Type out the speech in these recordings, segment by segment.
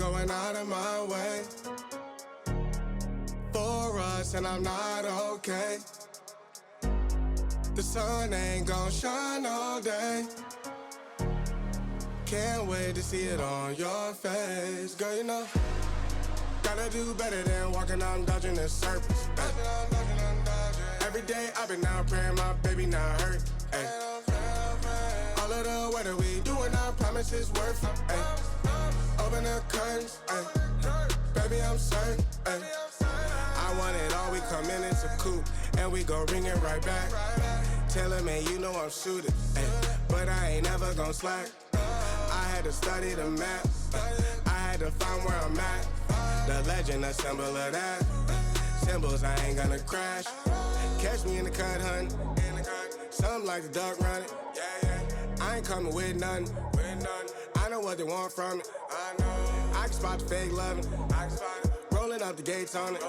going out of my way for us, and I'm not okay. The sun ain't gon' shine all day. Can't wait to see it on your face. Girl, you know, gotta do better than walking on dodging the surface. Every day I've been out praying my baby not hurt. Ay. All of the weather we doing, I promise it's worth it. Ay. Open the curtains, ay. Baby I'm certain. Ay. I want it all, we come in, it's a coupe, and we gon' bring it right back. Tell him, man, you know I'm shooting, ay. But I ain't never gon' slack. I had to study the map, I had to find where I'm at. The legend, a symbol of that. Symbols, I ain't gonna crash. Catch me in the cut, hun. Something like the duck running. I ain't coming with nothing. I know what they want from it. I can spot the fake loving. Rolling up the gates on it.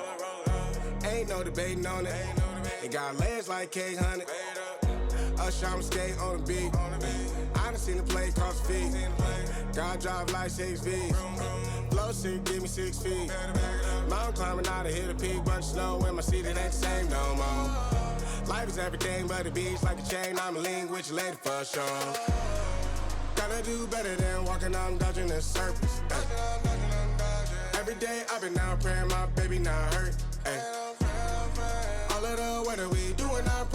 Ain't no debating on it. It got legs like cake, honey. Usher, I'm skate on the beat. I done seen the play cross the feet. God drive like 6 V's. Flow sick, give me 6 feet. Mountain climbing out to hit a peak. Bunch of snow in my seat, it ain't the same no more. Life is everything but the beach, like a chain. I'm a link with your lady for sure. Gotta do better than walking on dodging the surface. Every day I've been out praying my baby not hurt. Ay. All of the weather we doing, I promise.